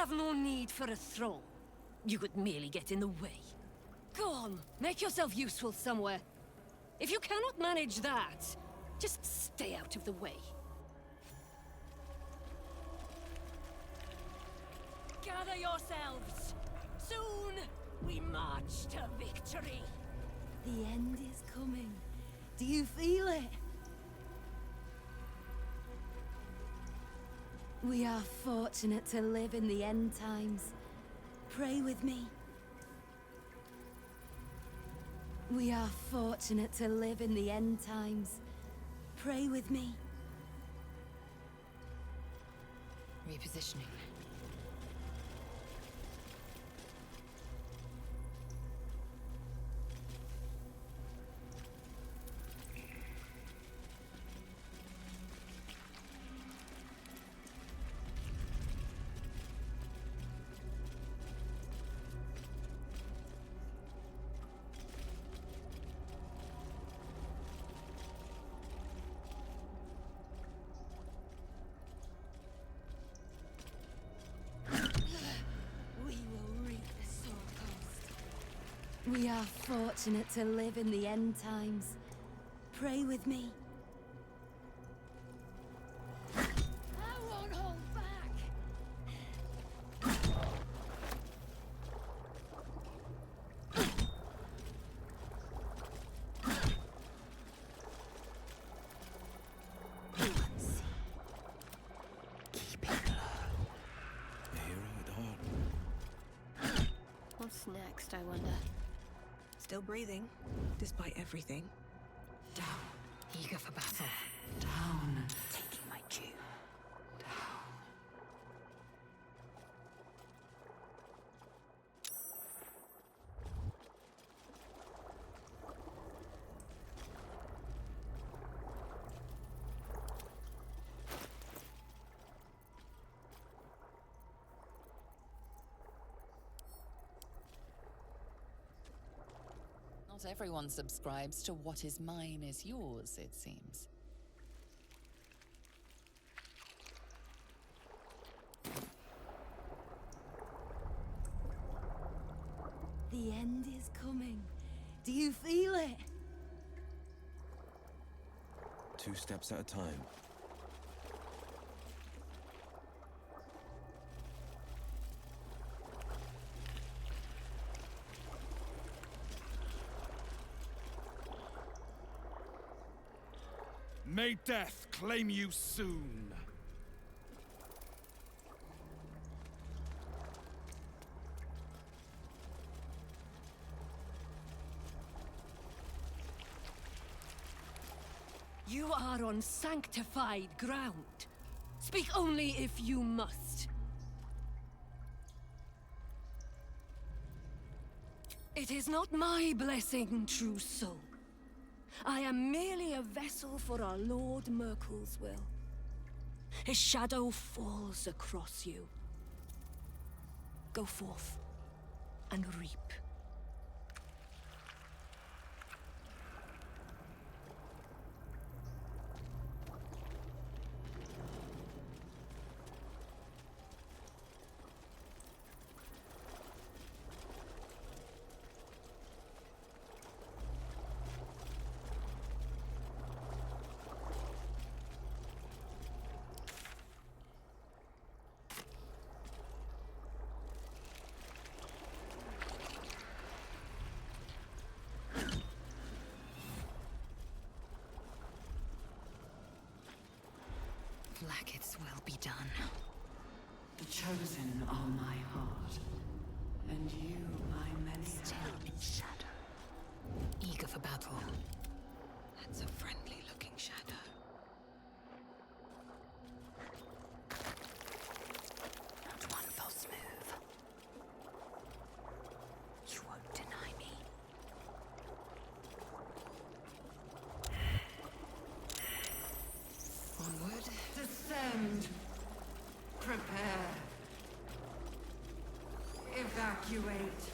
have no need for a throne. You could merely get in the way. Go on, make yourself useful somewhere. If you cannot manage that, just stay out of the way. Gather yourselves! Soon, we march to victory! The end is coming. Do you feel it? We are fortunate to live in the end times. Pray with me. We are fortunate to live in the end times. Pray with me. Repositioning. We are fortunate to live in the end times. Pray with me. I won't hold back. Keep it low. A hero at heart. What's next, I wonder? Still breathing, despite everything. Down. Eager for battle. Down. Taking my cue. Down. Not everyone subscribes to what is mine is yours, it seems. The end is coming. Do you feel it? 2 steps at a time. May death claim you soon! You are on sanctified ground. Speak only if you must. It is not my blessing, true soul. I am merely a vessel for our Lord Merkel's will. His shadow falls across you. Go forth and reap. Black its will be done. The chosen are my heart, and you my many Still in shadow. Eager for battle. That's a friendly-looking shadow. Not one false move. You won't deny me. Onward. Descend! Prepare! Evacuate!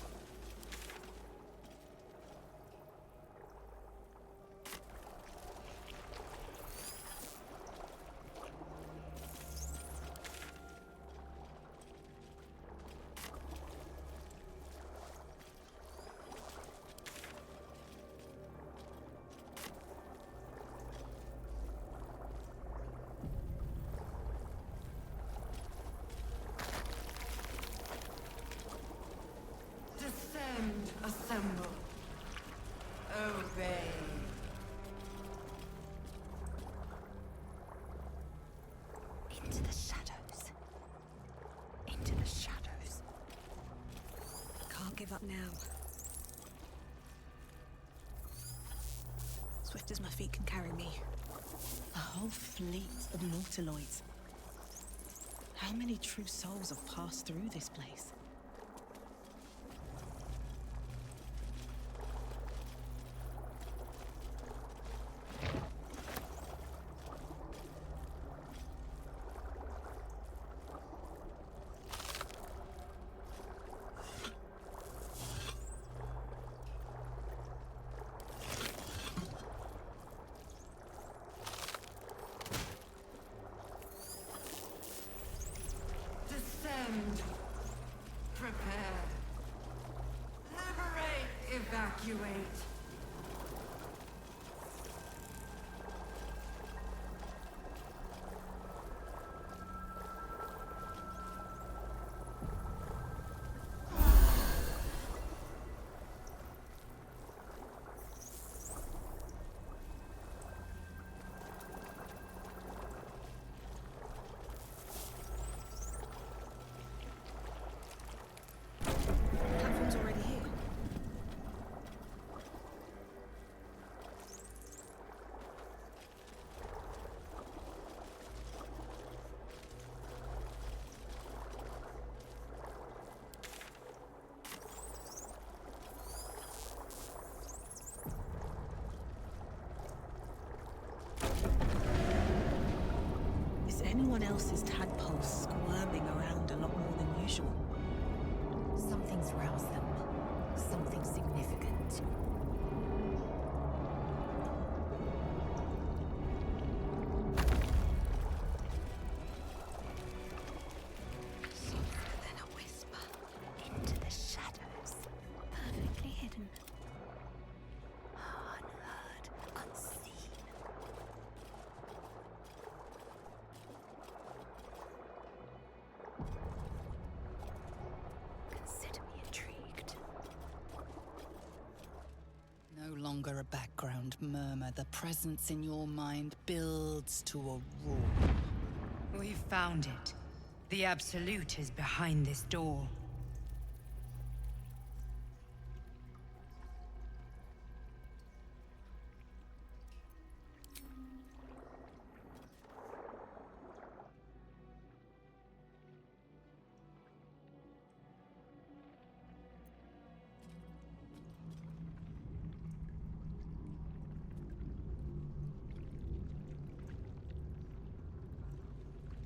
give up now. Swift as my feet can carry me. A whole fleet of nautiloids. How many true souls have passed through this place? Descend. Prepare. Liberate. Evacuate. Platform's already here. Is anyone else's tadpole squirming around a lot more than usual? Something's roused them. Something significant. Softer than a whisper. Into the shadows. Perfectly hidden. Unheard. Unseen. Consider me intrigued. No longer a background murmur. The presence in your mind builds to a roar. We've found it. The Absolute is behind this door.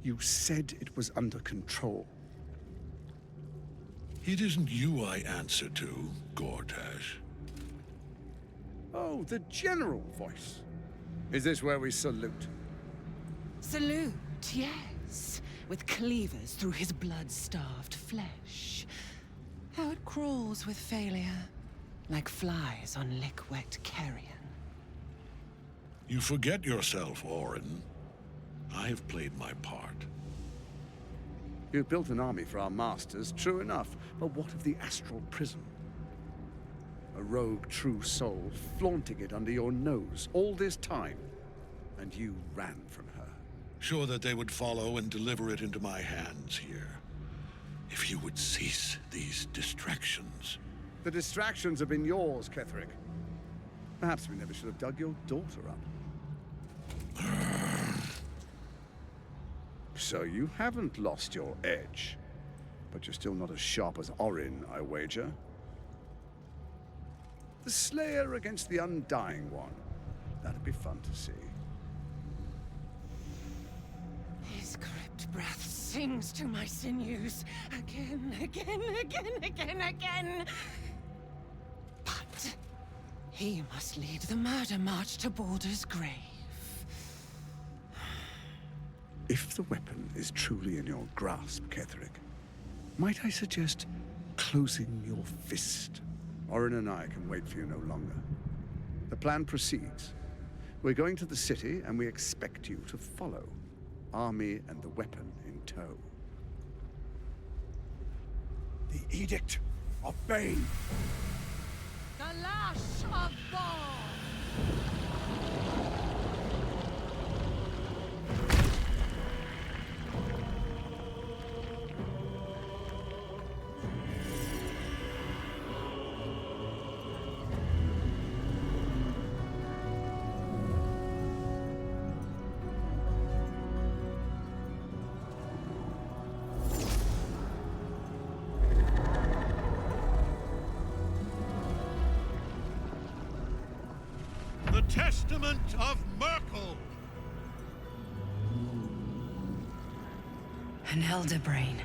You said it was under control. It isn't you I answer to, Gortash. Oh, the general voice. Is this where we salute? Salute, yes. With cleavers through his blood-starved flesh. How it crawls with failure. Like flies on lick-wet carrion. You forget yourself, Orin. I have played my part. You've built an army for our masters, true enough. But what of the astral prison? A rogue true soul flaunting it under your nose all this time. And you ran from her. Sure that they would follow and deliver it into my hands here. If you would cease these distractions. The distractions have been yours, Ketherick. Perhaps we never should have dug your daughter up. So you haven't lost your edge. But you're still not as sharp as Orin, I wager. The Slayer against the Undying One. That'd be fun to see. His crypt breath sings to my sinews. Again, again, again. But he must lead the murder march to Baldur's grave. If the weapon is truly in your grasp, Ketherick, might I suggest closing your fist? Orin and I can wait for you no longer. The plan proceeds. We're going to the city, and we expect you to follow. Army and the weapon in tow. The Edict of Bane. The lash of Throm! testament of Myrkul! An elder brain.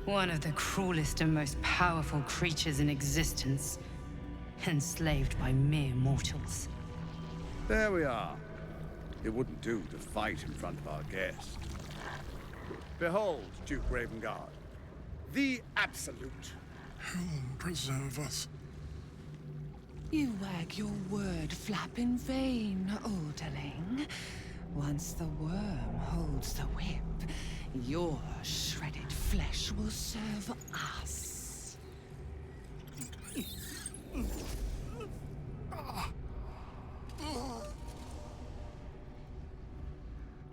One of the cruelest and most powerful creatures in existence. Enslaved by mere mortals. There we are. It wouldn't do to fight in front of our guest. Behold, Duke Ravengard, the Absolute. Helm preserve us. You wag your word flap in vain, Oderling. Once the worm holds the whip, your shredded flesh will serve us.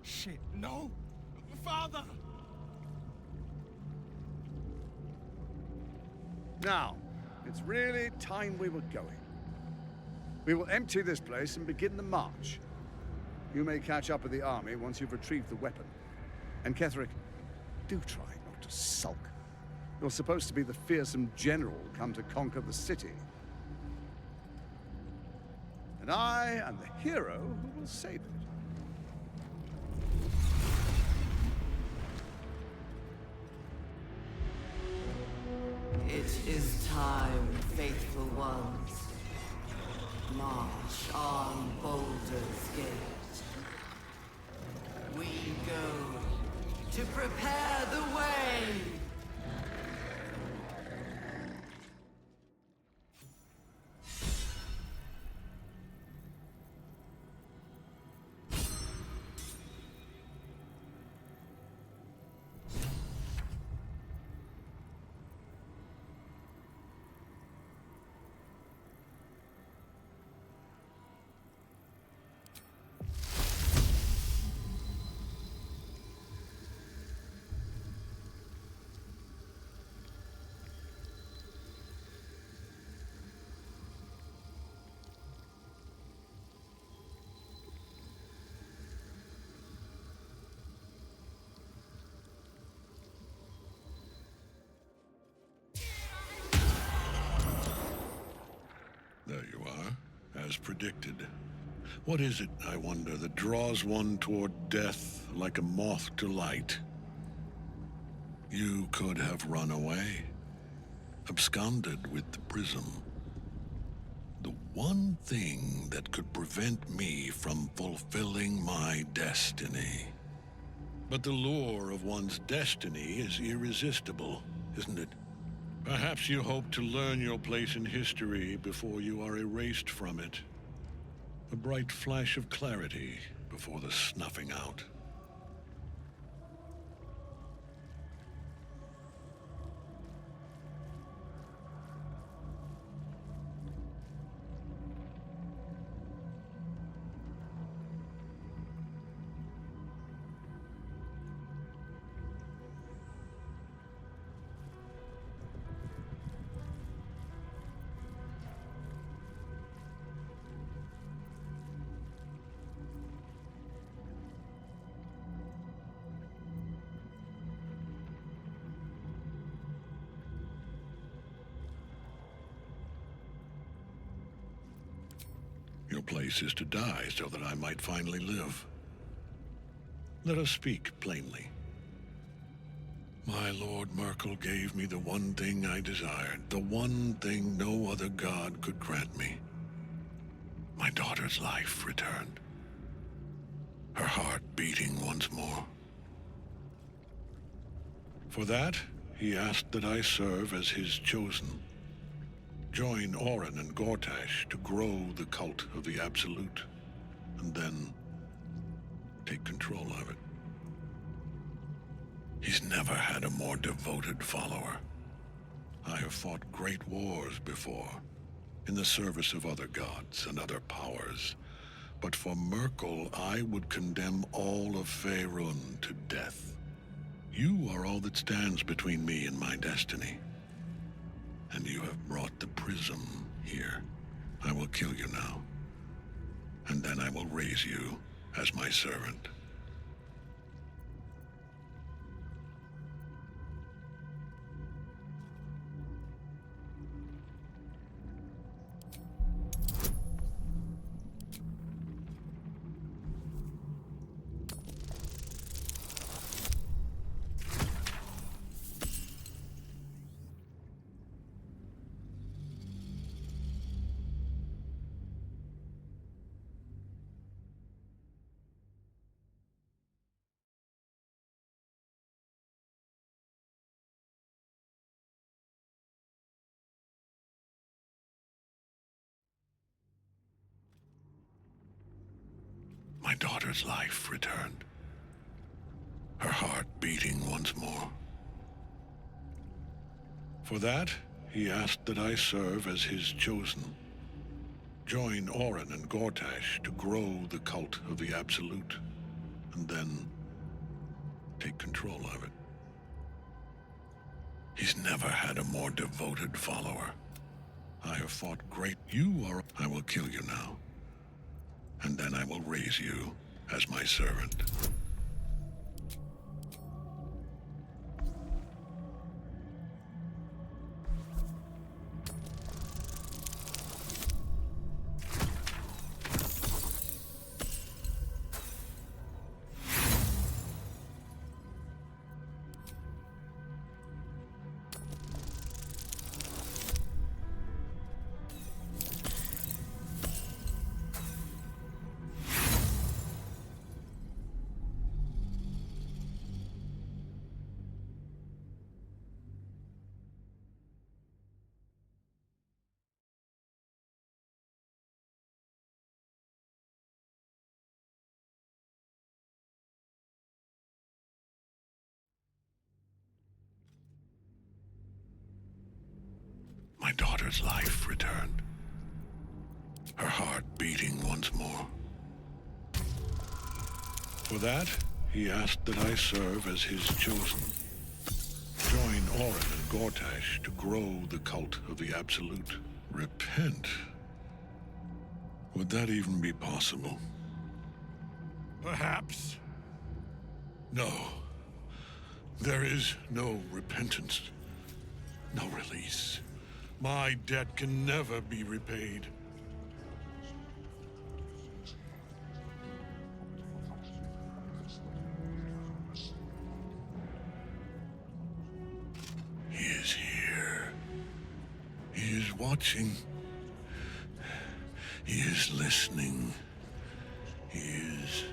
Shit, no! Father! Now, it's really time we were going. We will empty this place and begin the march. You may catch up with the army once you've retrieved the weapon. And Ketheric, do try not to sulk. You're supposed to be the fearsome general come to conquer the city. And I am the hero who will save it. It is time, faithful ones. March on Baldur's Gate. We go to prepare the way! There you are, as predicted. What is it, I wonder, that draws one toward death like a moth to light? You could have run away, absconded with the prism. The one thing that could prevent me from fulfilling my destiny. But the lure of one's destiny is irresistible, isn't it? Perhaps you hope to learn your place in history before you are erased from it. A bright flash of clarity before the snuffing out. Your place is to die so that I might finally live. Let us speak plainly. My Lord Myrkul gave me the one thing I desired, the one thing no other god could grant me. My daughter's life returned. Her heart beating once more. For that, he asked that I serve as his chosen. Join Orin and Gortash to grow the cult of the Absolute, and then take control of it. He's never had a more devoted follower. I have fought great wars before, in the service of other gods and other powers, but for Myrkul, I would condemn all of Faerun to death. You are all that stands between me and my destiny. And you have brought the prism here. I will kill you now. And then I will raise you as my servant. My daughter's life returned, her heart beating once more. For that, he asked that I serve as his chosen. Join Orin and Gortash to grow the cult of the Absolute, and then take control of it. He's never had a more devoted follower. I have fought great. I will kill you now, and then I will raise you as my servant. My daughter's life returned, her heart beating once more. For that, he asked that I serve as his chosen. Join Orin and Gortash to grow the cult of the Absolute. Repent? Would that even be possible? Perhaps. No. There is no repentance, no release. My debt can never be repaid. He is here. He is watching. He is listening. He is...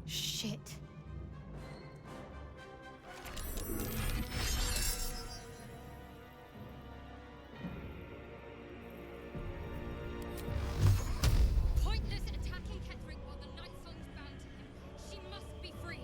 Shit. Pointless attacking Ketherick while the Night Song's bound to him. She must be freed.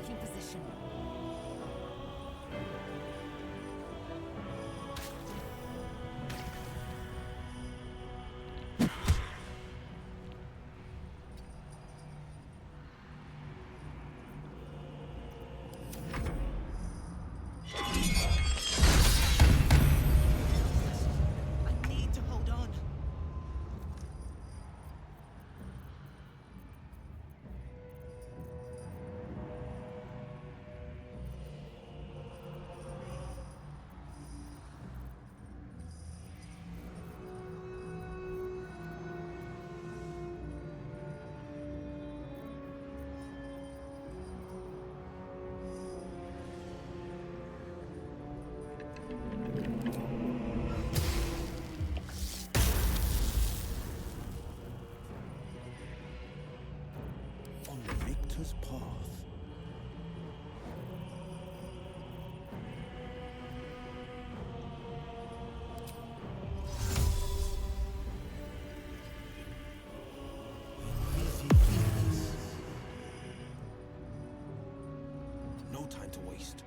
Taking position. I need to hold on. On Victor's path. No time to waste.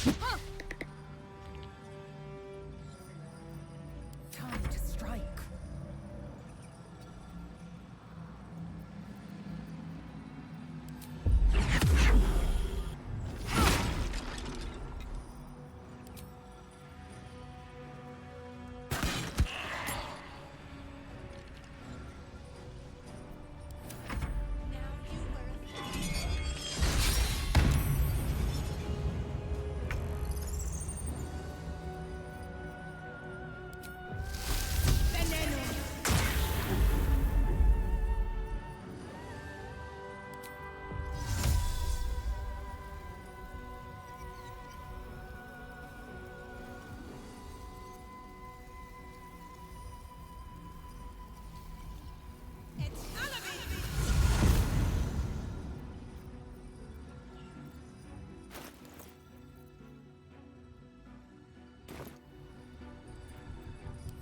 Time to strike.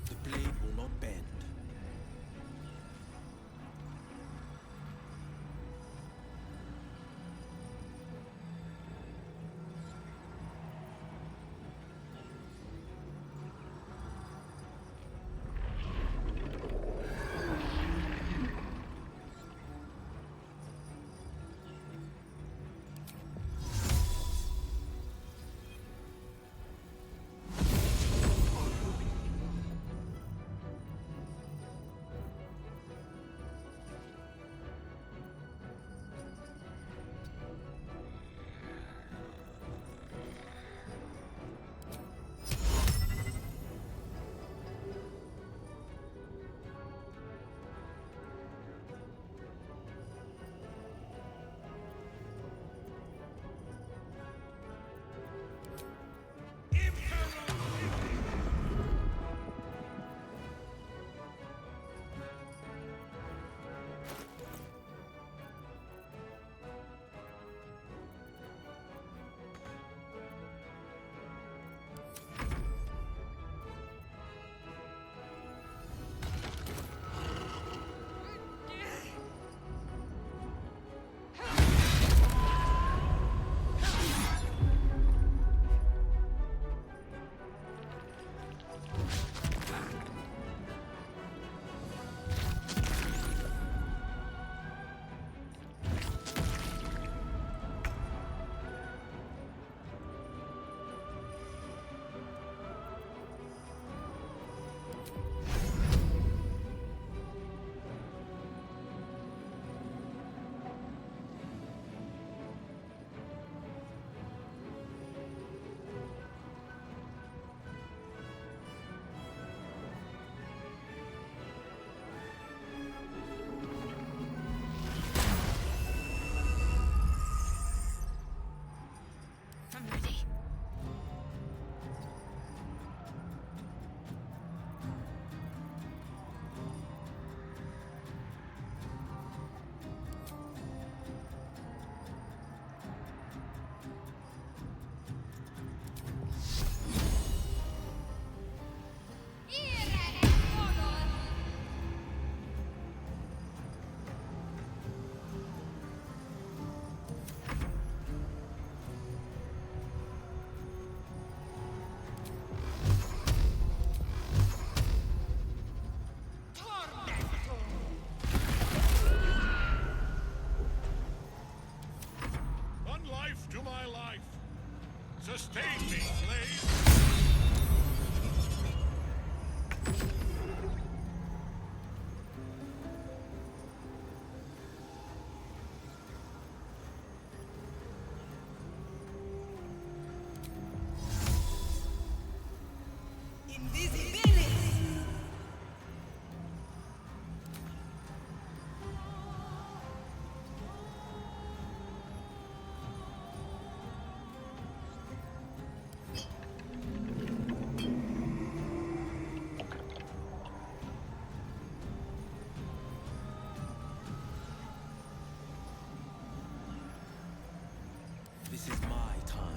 The blade will not bend. Sustain me, slave! This is my time.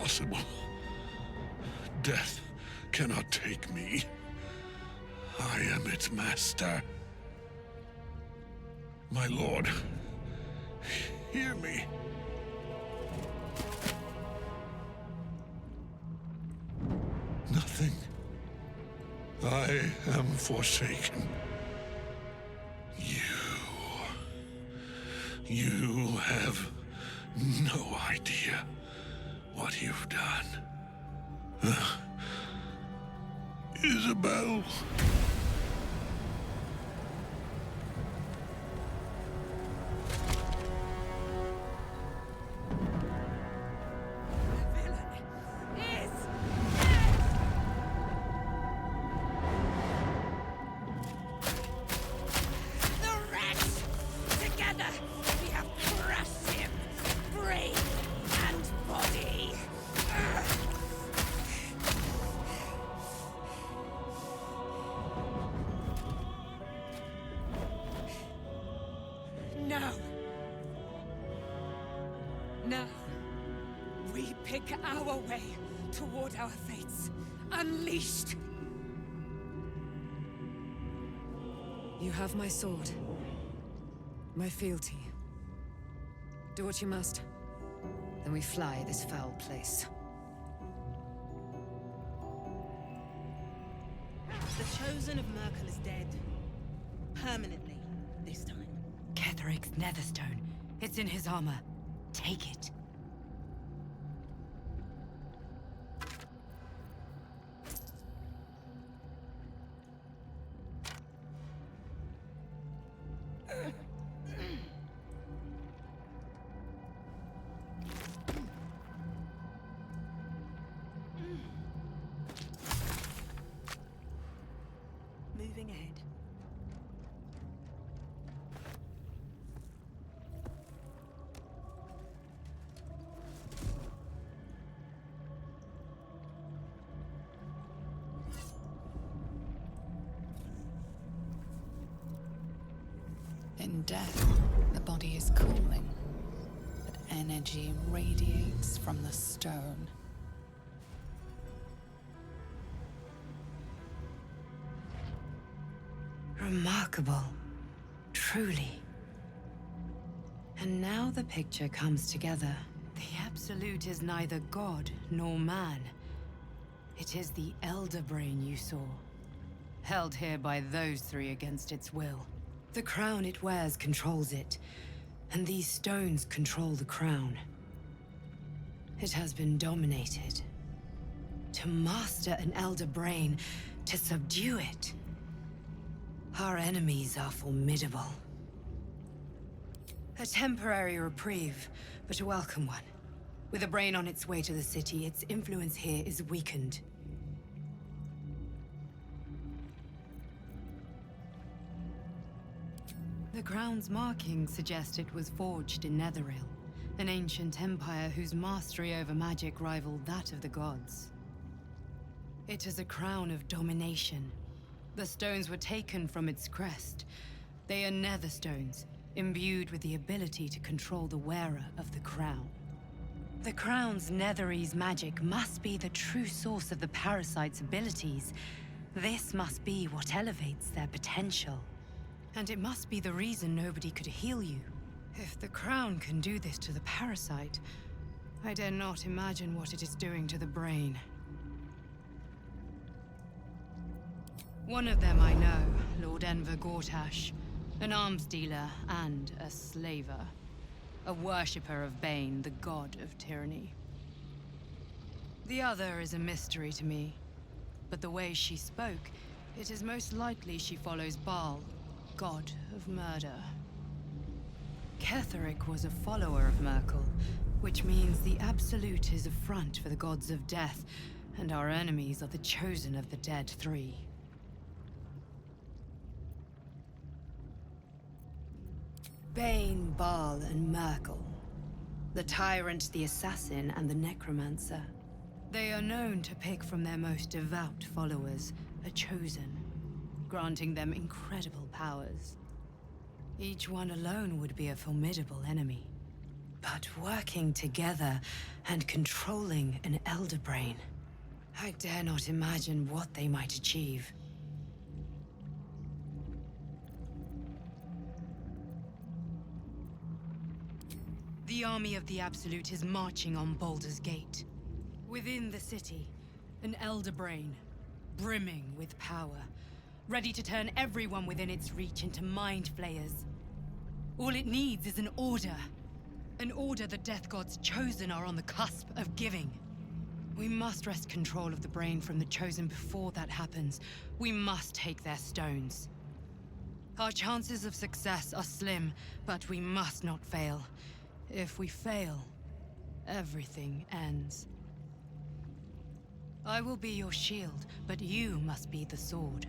impossible. Death cannot take me. I am its master. My lord, hear me. Nothing. I am forsaken. You have no idea what you've done. Isabel. Now, we pick our way toward our fates. Unleashed! You have my sword. My fealty. Do what you must. Then we fly this foul place. The Chosen of Merkel is dead. Permanently, this time. Ketheric's Netherstone. It's in his armor. Take it. Moving ahead. In death, the body is cooling, but energy radiates from the stone. Remarkable. Truly. And now the picture comes together. The Absolute is neither god nor man. It is the Elder Brain you saw, held here by those three against its will. The crown it wears controls it, and these stones control the crown. It has been dominated. To master an Elder Brain, to subdue it. Our enemies are formidable. A temporary reprieve, but a welcome one. With a brain on its way to the city, its influence here is weakened. The crown's markings suggest it was forged in Netheril, an ancient empire whose mastery over magic rivaled that of the gods. It is a crown of domination. The stones were taken from its crest. They are Netherstones, imbued with the ability to control the wearer of the crown. The crown's Netherese magic must be the true source of the parasite's abilities. This must be what elevates their potential. And it must be the reason nobody could heal you. If the crown can do this to the parasite, I dare not imagine what it is doing to the brain. One of them I know, Lord Enver Gortash, an arms dealer and a slaver. A worshipper of Bane, the god of tyranny. The other is a mystery to me, but the way she spoke, it is most likely she follows Baal, god of murder. Ketheric was a follower of Merkel, which means the Absolute is a front for the gods of death, and our enemies are the chosen of the dead three. Bane, Baal, and Merkel. The tyrant, the assassin, and the necromancer. They are known to pick from their most devout followers, a chosen, granting them incredible powers. Each one alone would be a formidable enemy. But working together and controlling an Elder Brain, I dare not imagine what they might achieve. The army of the Absolute is marching on Baldur's Gate. Within the city, an Elder Brain, brimming with power, ready to turn everyone within its reach into mind flayers. All it needs is an order. An order the Death Gods chosen are on the cusp of giving. We must wrest control of the brain from the Chosen before that happens. We must take their stones. Our chances of success are slim, but we must not fail. If we fail, everything ends. I will be your shield, but you must be the sword.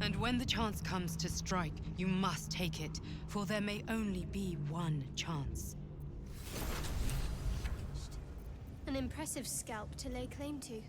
And when the chance comes to strike, you must take it, for there may only be one chance. An impressive scalp to lay claim to.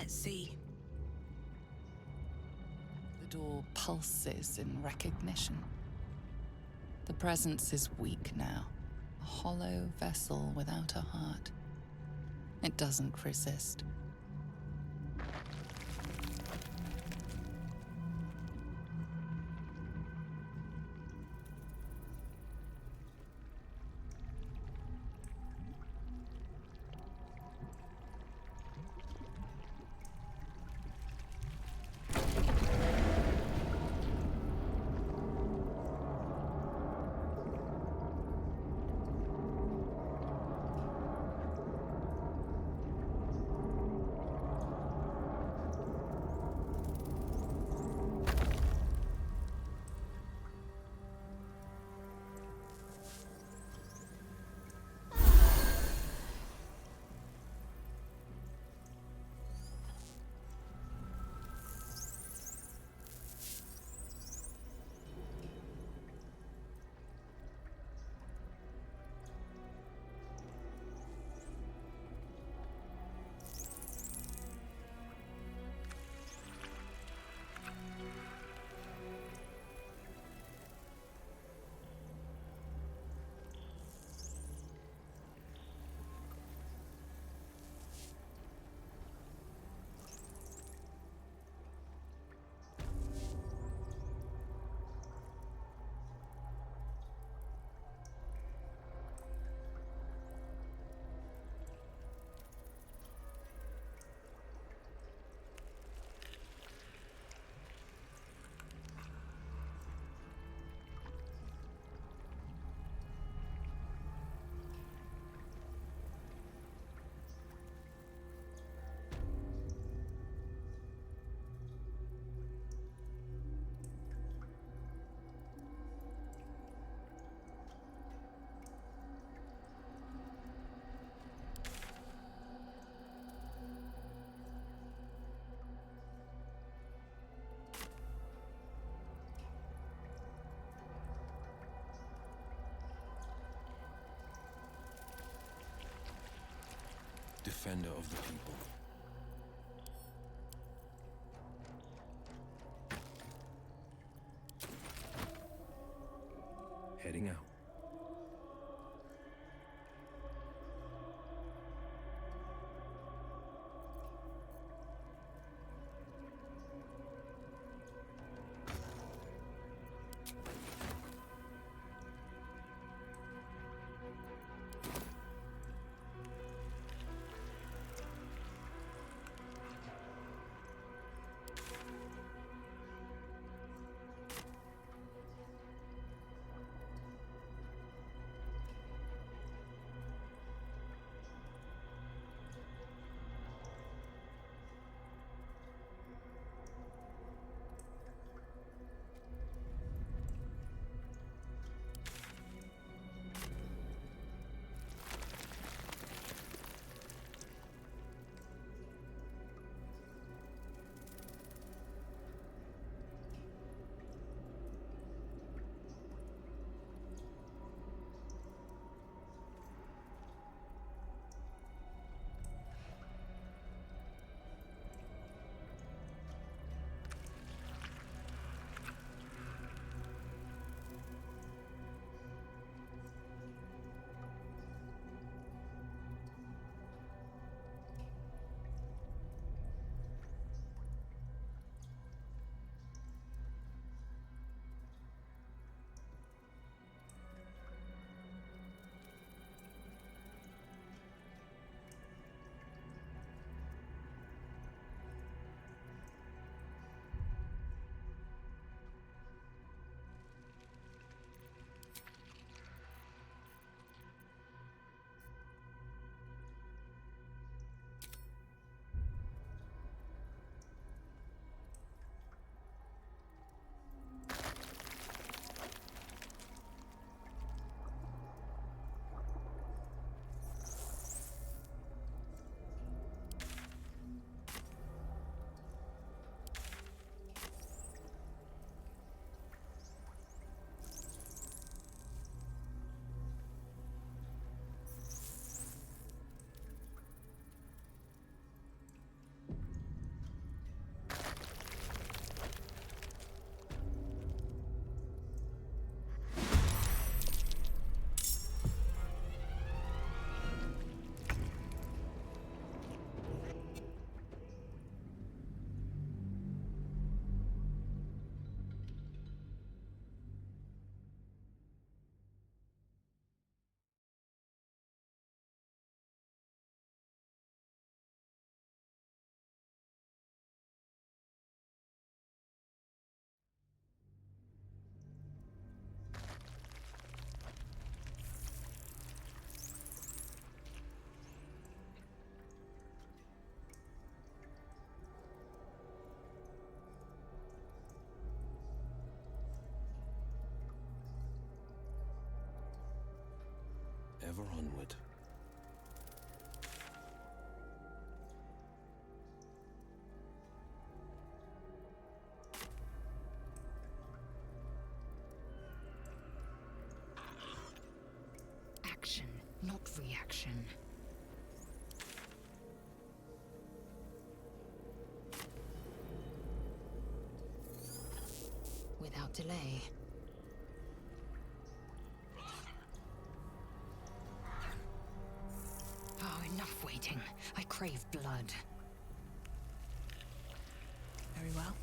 Let's see. The door pulses in recognition. The presence is weak now, a hollow vessel without a heart. It doesn't resist. defender of the people. Heading out. Ever onward. Action, not reaction. Without delay. Oh, enough waiting. I crave blood. Very well.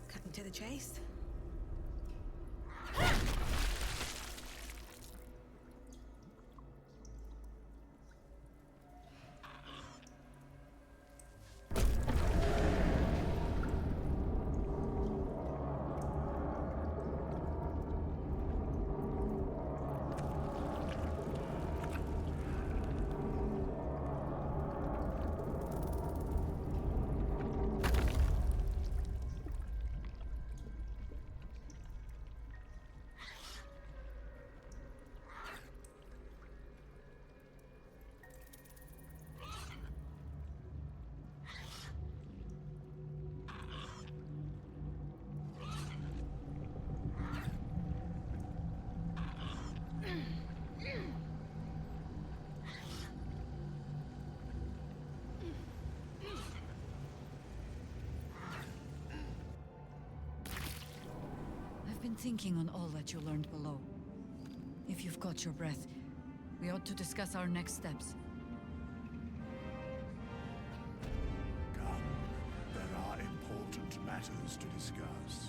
Cutting to the chase. been thinking on all that you learned below. If you've got your breath, we ought to discuss our next steps. Come, there are important matters to discuss.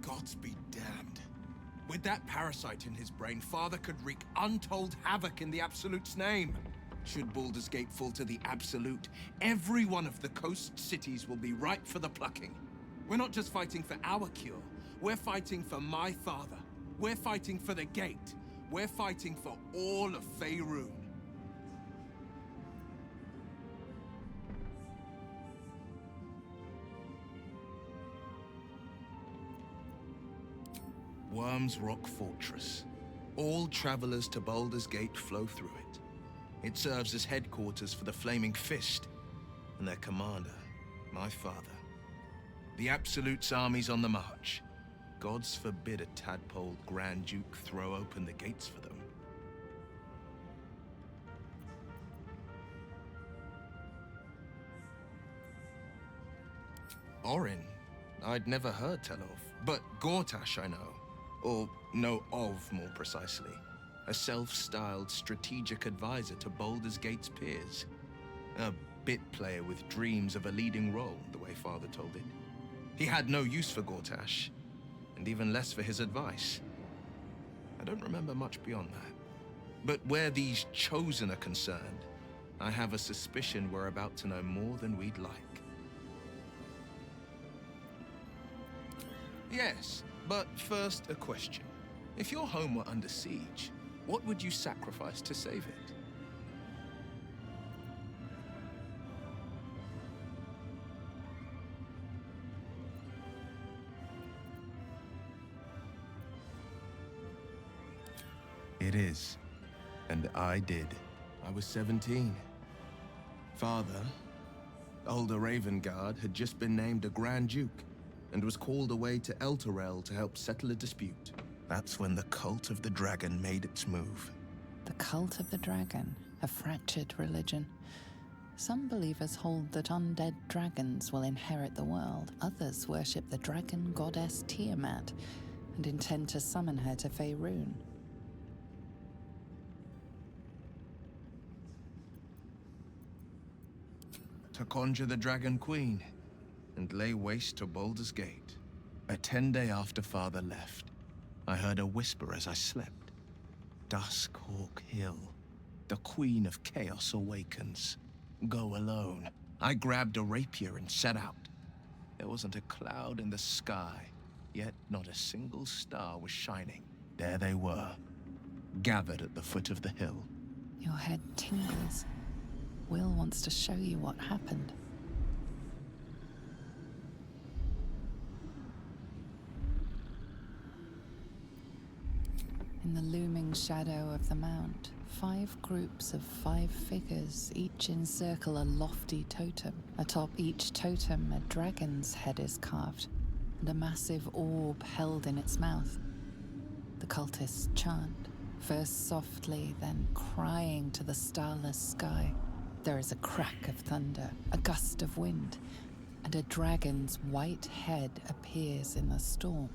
Gods be damned. With that parasite in his brain, Father could wreak untold havoc in the Absolute's name. Should Baldur's Gate fall to the Absolute, every one of the coast cities will be ripe for the plucking. We're not just fighting for our cure, we're fighting for my father. We're fighting for the Gate. We're fighting for all of Faerun. Worm's Rock Fortress. All travelers to Baldur's Gate flow through it. It serves as headquarters for the Flaming Fist, and their commander, my father. The Absolute's army's on the march. Gods forbid a tadpole Grand Duke throw open the gates for them. Orin, I'd never heard tell of, but Gortash I know. Or know of, more precisely. A self-styled strategic advisor to Baldur's Gate's peers. A bit player with dreams of a leading role, the way Father told it. He had no use for Gortash, and even less for his advice. I don't remember much beyond that. But where these Chosen are concerned, I have a suspicion we're about to know more than we'd like. Yes. But first, a question. If your home were under siege, what would you sacrifice to save it? It is. And I did. I was 17. Father, older Ravengard, had just been named a Grand Duke, and was called away to Elturel to help settle a dispute. That's when the Cult of the Dragon made its move. The Cult of the Dragon, a fractured religion. Some believers hold that undead dragons will inherit the world. Others worship the dragon goddess Tiamat and intend to summon her to Faerun. To conjure the Dragon Queen and lay waste to Baldur's Gate. A 10-day after Father left, I heard a whisper as I slept. Duskhawk Hill. The Queen of Chaos awakens. Go alone. I grabbed a rapier and set out. There wasn't a cloud in the sky, yet not a single star was shining. There they were, gathered at the foot of the hill. Your head tingles. Will wants to show you what happened. In the looming shadow of the mount, 5 groups of 5 figures each encircle a lofty totem. Atop each totem, a dragon's head is carved, and a massive orb held in its mouth. The cultists chant, first softly, then crying to the starless sky. There is a crack of thunder, a gust of wind, and a dragon's white head appears in the storm.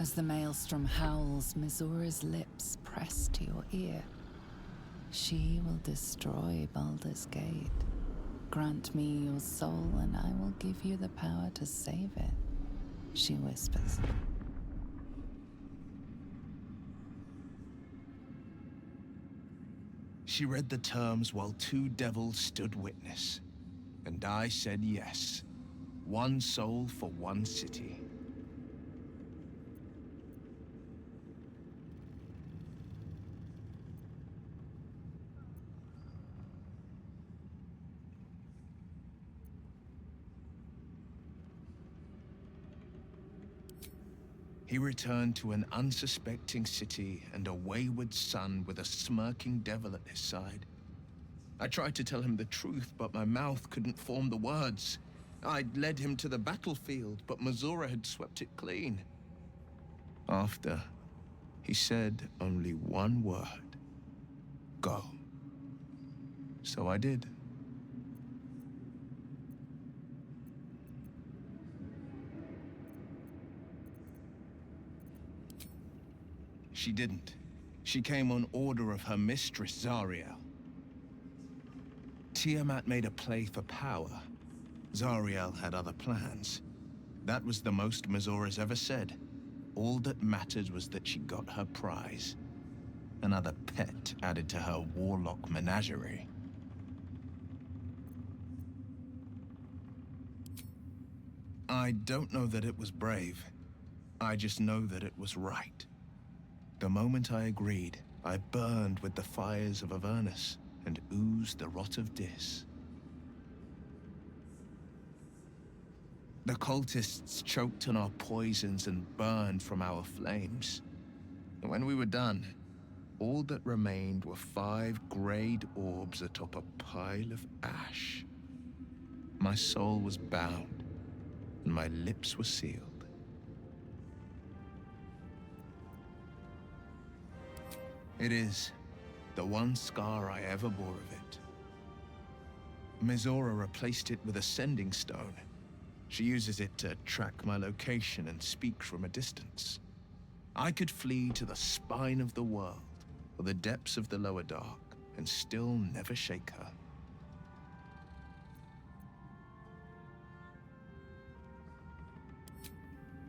As the maelstrom howls, Mizora's lips press to your ear. She will destroy Baldur's Gate. Grant me your soul, and I will give you the power to save it, she whispers. She read the terms while 2 devils stood witness, and I said yes. 1 soul for 1 city. He returned to an unsuspecting city and a wayward son with a smirking devil at his side. I tried to tell him the truth, but my mouth couldn't form the words. I'd led him to the battlefield, but Mizora had swept it clean. After, He said only one word. Go. So I did. She didn't. She came on order of her mistress, Zariel. Tiamat made a play for power. Zariel had other plans. That was the most Mazora's ever said. All that mattered was that she got her prize. Another pet added to her warlock menagerie. I don't know that it was brave. I just know that it was right. The moment I agreed, I burned with the fires of Avernus and oozed the rot of Dis. The cultists choked on our poisons and burned from our flames. And when we were done, all that remained were 5 grayed orbs atop a pile of ash. My soul was bound, and my lips were sealed. It is the one scar I ever bore of it. Mizora replaced it with a sending stone. She uses it to track my location and speak from a distance. I could flee to the spine of the world, or the depths of the lower dark, and still never shake her.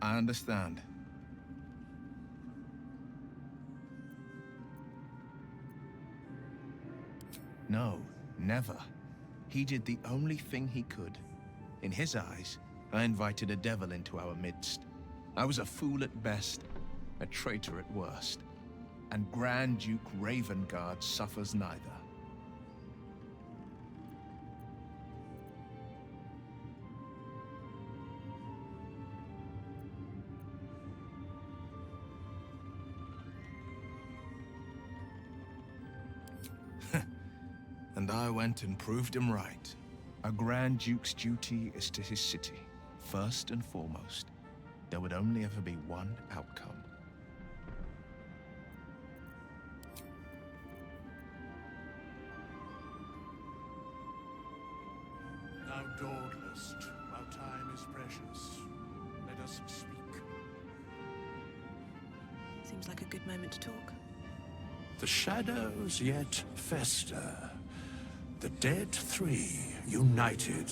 I understand. No, never. He did the only thing he could. In his eyes, I invited a devil into our midst. I was a fool at best, a traitor at worst. And Grand Duke Ravengard suffers neither. And I went and proved him right. A Grand Duke's duty is to his city, first and foremost. There would only ever be one outcome. Now, Dordlist, our time is precious. Let us speak. Seems like a good moment to talk. The shadows yet fester. The dead 3 united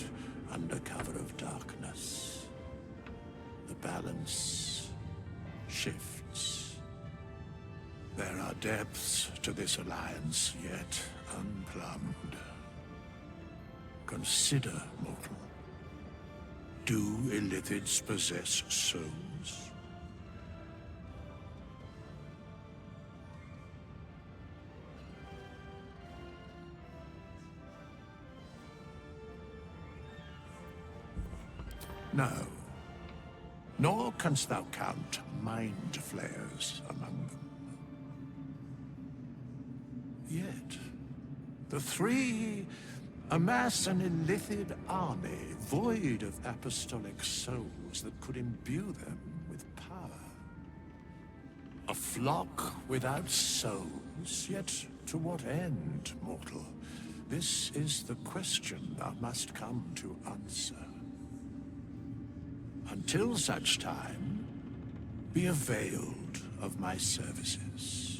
under cover of darkness. The balance shifts. There are depths to this alliance yet unplumbed. Consider, mortal. Do Illithids possess souls? No. Nor canst thou count mind flayers among them. Yet, the 3 amass an Illithid army void of apostolic souls that could imbue them with power. A flock without souls, yet to what end, mortal? This is the question thou must come to answer. Until such time, be availed of my services.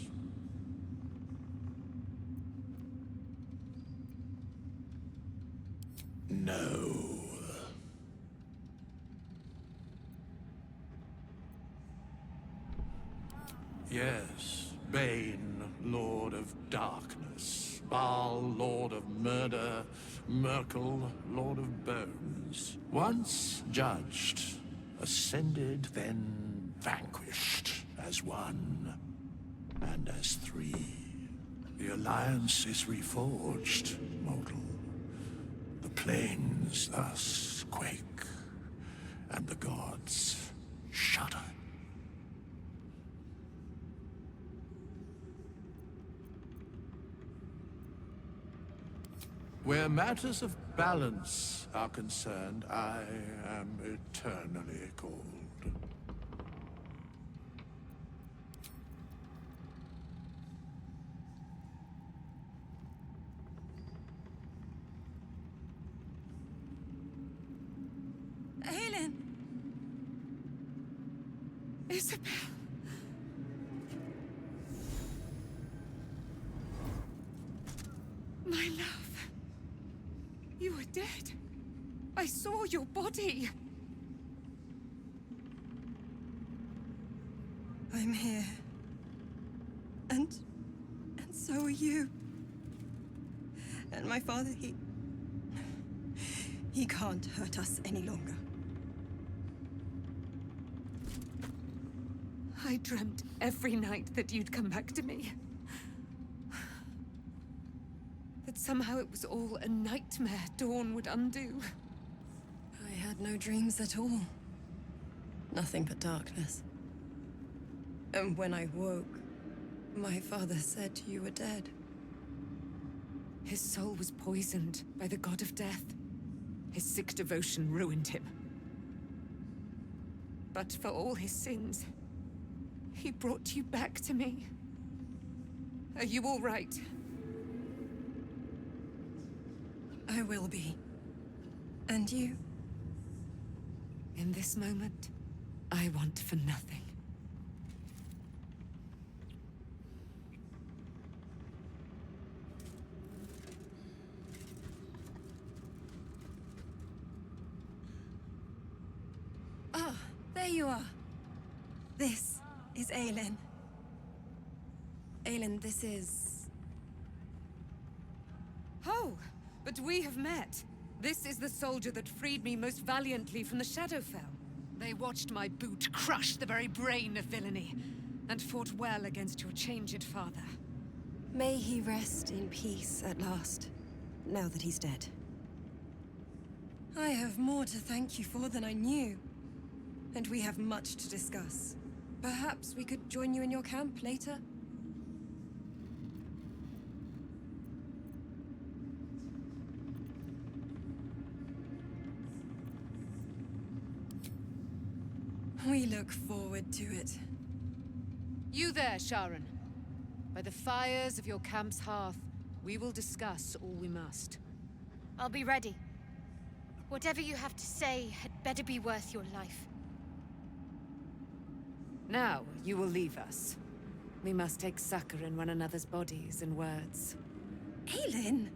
No. Yes, Bane, Lord of Darkness, Baal, Lord of Murder, Merkel, Lord of Bones. Once judged, ascended, then vanquished as one, and as 3. The Alliance is reforged, mortal. The plains thus quake, and the gods shudder. Where matters of balance are concerned, I am eternally cold. Aelin! Isabel! My love. You were dead. I saw your body. I'm here. And so are you. And my father, he can't hurt us any longer. I dreamt every night that you'd come back to me. That somehow it was all a nightmare Dawn would undo. I had no dreams at all. Nothing but darkness. And when I woke, my father said you were dead. His soul was poisoned by the god of death. His sick devotion ruined him. But for all his sins, he brought you back to me. Are you all right? I will be. And you? In this moment, I want for nothing. Ah, there you are. This is Aelin. Aelin, this is... Oh, but we have met. This is the soldier that freed me most valiantly from the Shadowfell. They watched my boot crush the very brain of villainy, and fought well against your changed father. May he rest in peace at last, now that he's dead. I have more to thank you for than I knew. And we have much to discuss. Perhaps we could join you in your camp later? We look forward to it. You there, Sharon. By the fires of your camp's hearth, we will discuss all we must. I'll be ready. Whatever you have to say had better be worth your life. Now, you will leave us. We must take succor in one another's bodies and words. Aelin!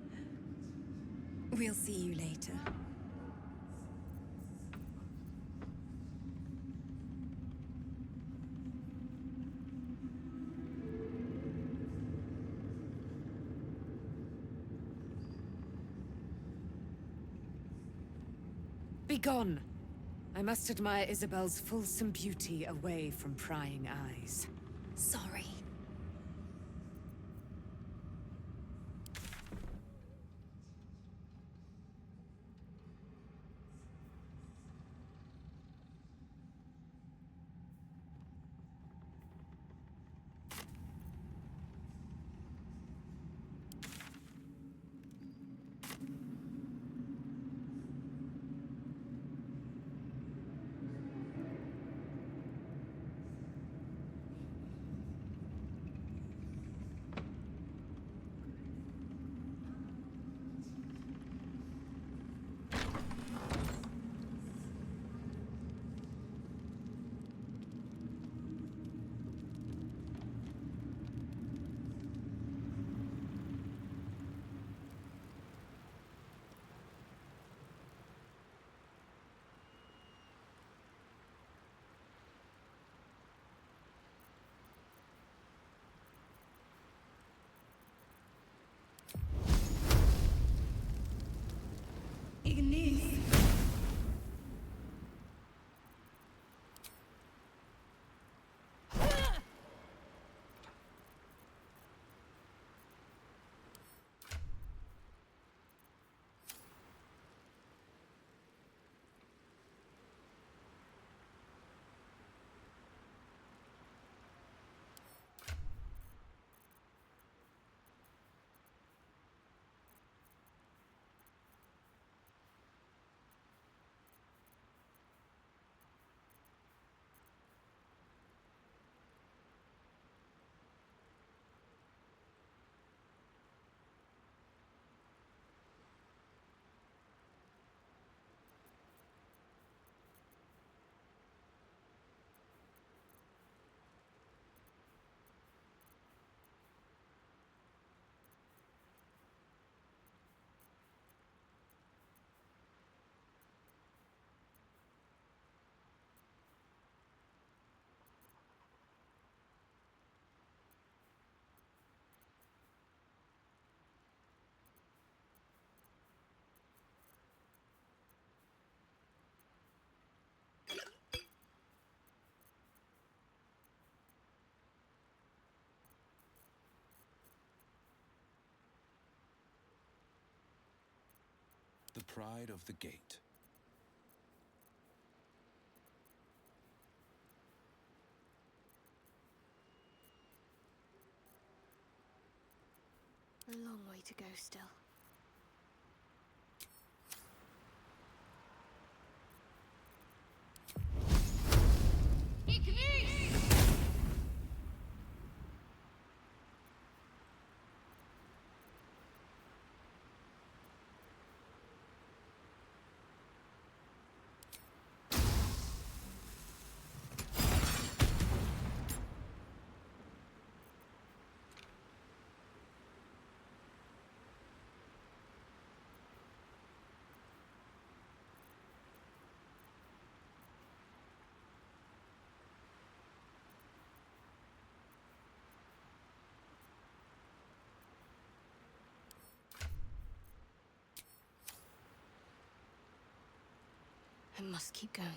We'll see you later. Begone! I must admire Isabel's fulsome beauty away from prying eyes. Sorry. Ignis. the pride of the gate. A long way to go still. I must keep going.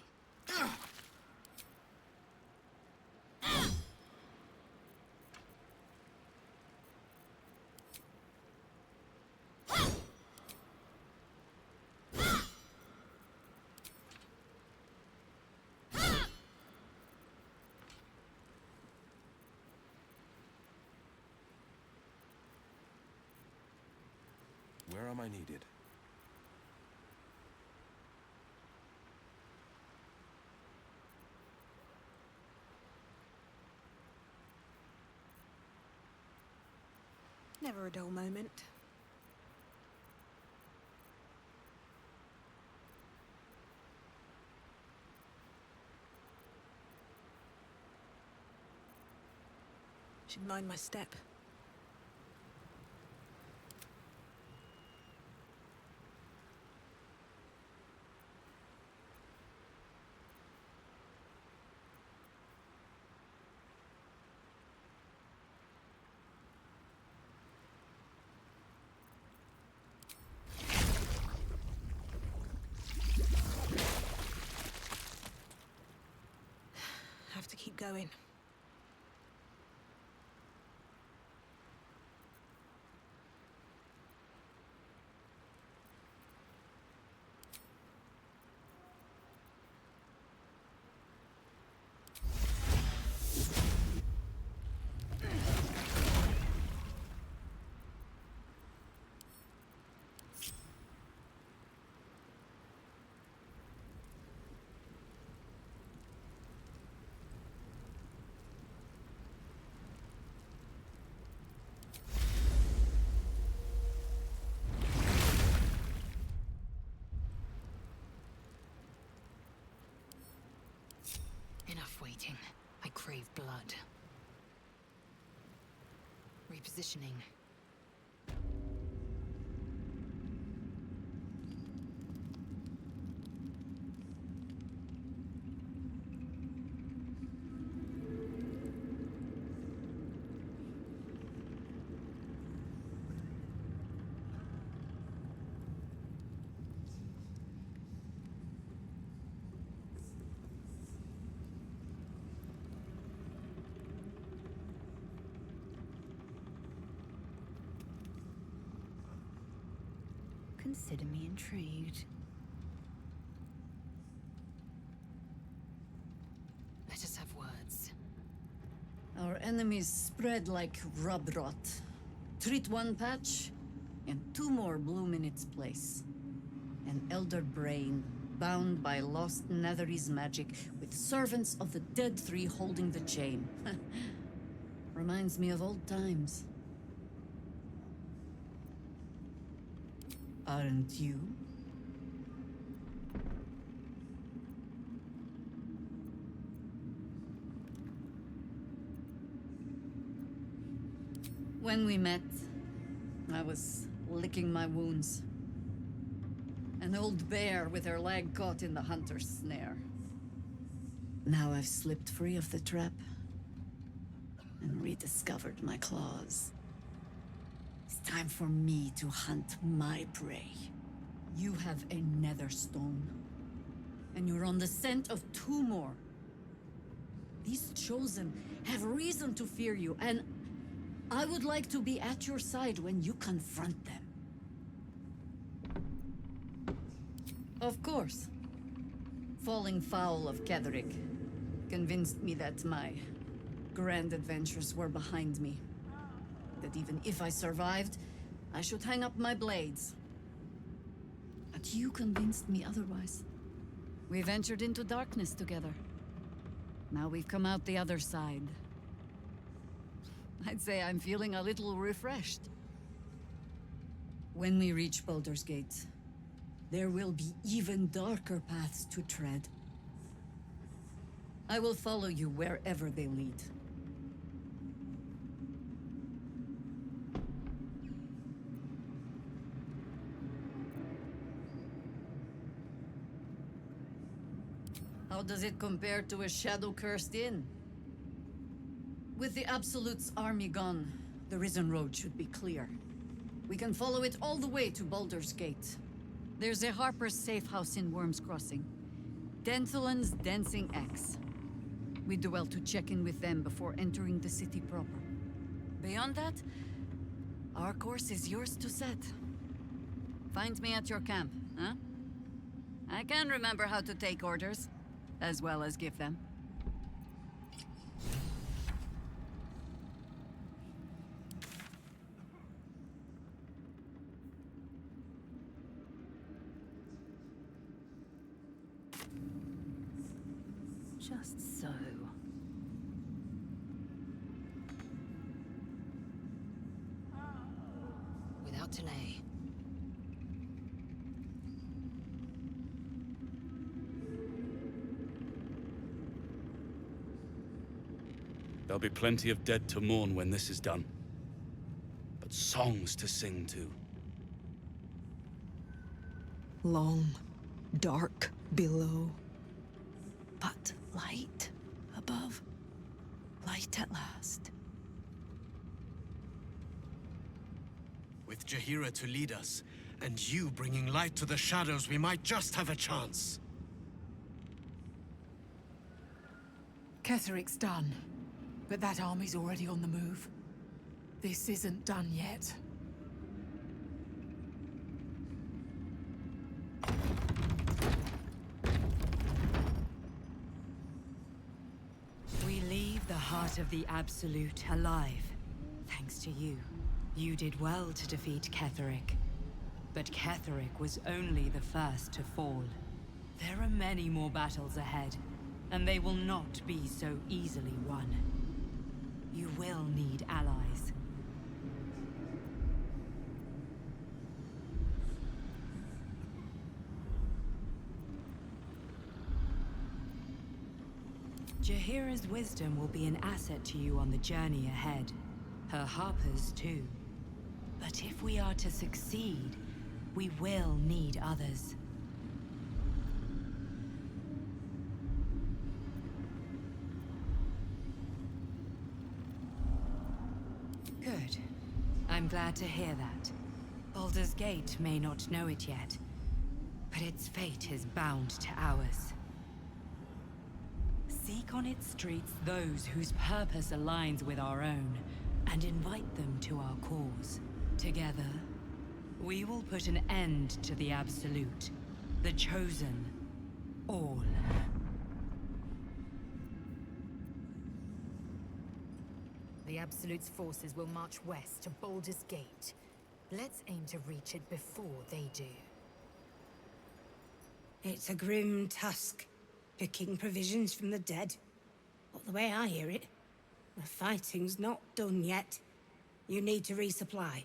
Where am I needed? Never a dull moment. Should mind my step. Have to keep going. Enough waiting. I crave blood. Repositioning. Consider me intrigued. Let us have words. Our enemies spread like rub rot. Treat one patch, and two more bloom in its place. An elder brain, bound by lost Netherese magic, with servants of the dead three holding the chain. Reminds me of old times. Aren't you? When we met, I was licking my wounds. An old bear with her leg caught in the hunter's snare. Now I've slipped free of the trap and rediscovered my claws. It's time for me to hunt my prey. You have a nether stone, and you're on the scent of two more. These chosen have reason to fear you, and I would like to be at your side when you confront them. Of course. Falling foul of Ketheric convinced me that my grand adventures were behind me. That even if I survived, I should hang up my blades. But you convinced me otherwise. We ventured into darkness together. Now we've come out the other side. I'd say I'm feeling a little refreshed. When we reach Baldur's Gate, there will be even darker paths to tread. I will follow you wherever they lead. How does it compare to a shadow-cursed inn? With the Absolute's army gone, the Risen Road should be clear. We can follow it all the way to Baldur's Gate. There's a Harper's safe house in Worm's Crossing. Denthelan's Dancing Axe. We do well to check in with them before entering the city proper. Beyond that, our course is yours to set. Find me at your camp, huh? I can remember how to take orders, as well as give them. Just so. Without delay. There'll be plenty of dead to mourn when this is done. But songs to sing too. Long, dark below, but light above. Light at last. With Jaheira to lead us, and you bringing light to the shadows, we might just have a chance. Ketheric's done, but that army's already on the move. This isn't done yet. We leave the heart of the Absolute alive, thanks to you. You did well to defeat Ketheric. But Ketheric was only the first to fall. There are many more battles ahead, and they will not be so easily won. You will need allies. Jaheira's wisdom will be an asset to you on the journey ahead. Her harpers, too. But if we are to succeed, we will need others. Good. I'm glad to hear that. Baldur's Gate may not know it yet, but its fate is bound to ours. Seek on its streets those whose purpose aligns with our own, and invite them to our cause. Together, we will put an end to the Absolute, the Chosen, all. The Absolute's forces will march west to Baldur's Gate. Let's aim to reach it before they do. It's a grim task, picking provisions from the dead. But the way I hear it, the fighting's not done yet. You need to resupply.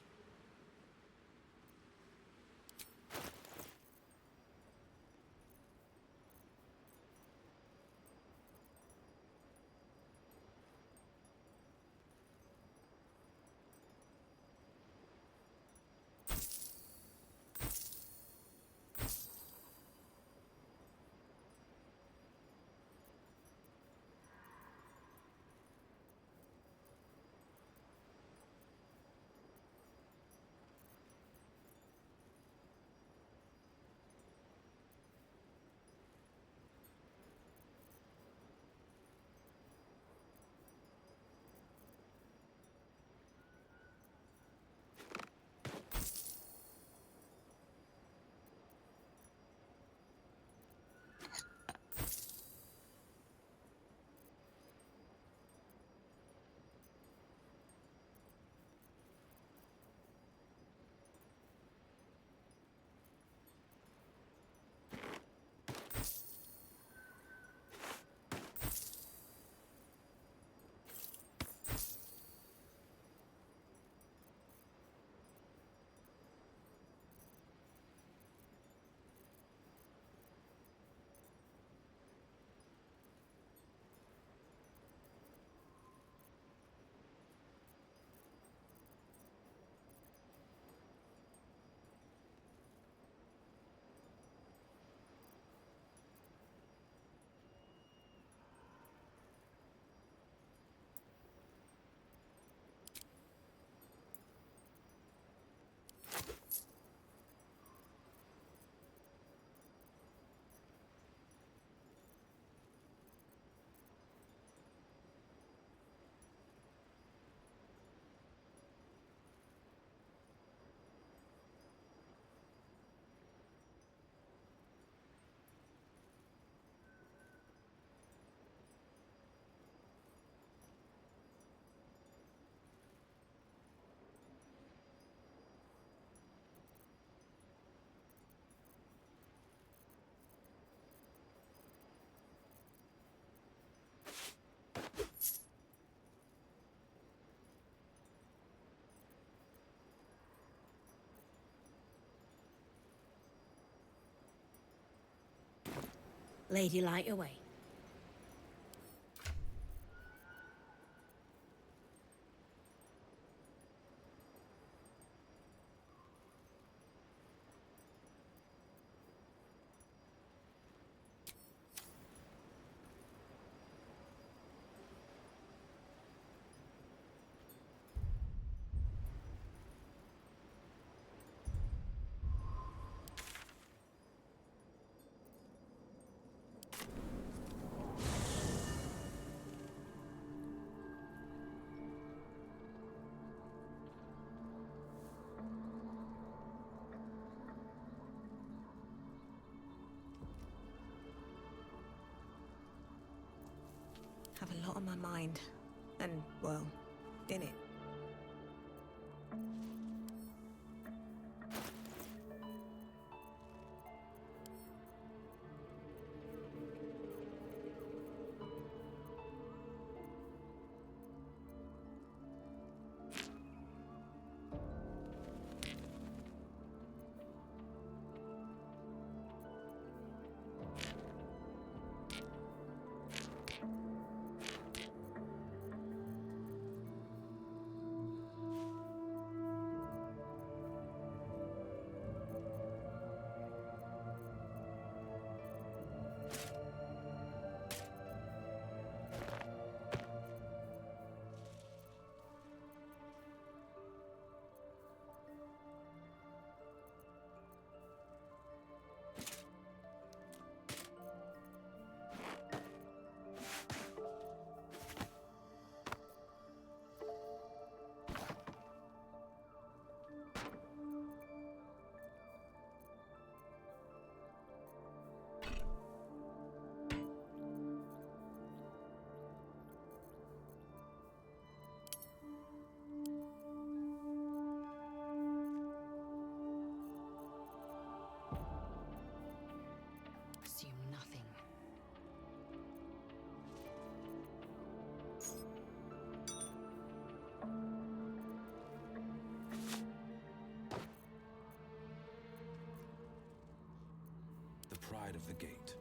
Lady Light away. Have a lot on my mind. And, well, in it. Assume nothing. The pride of the gate.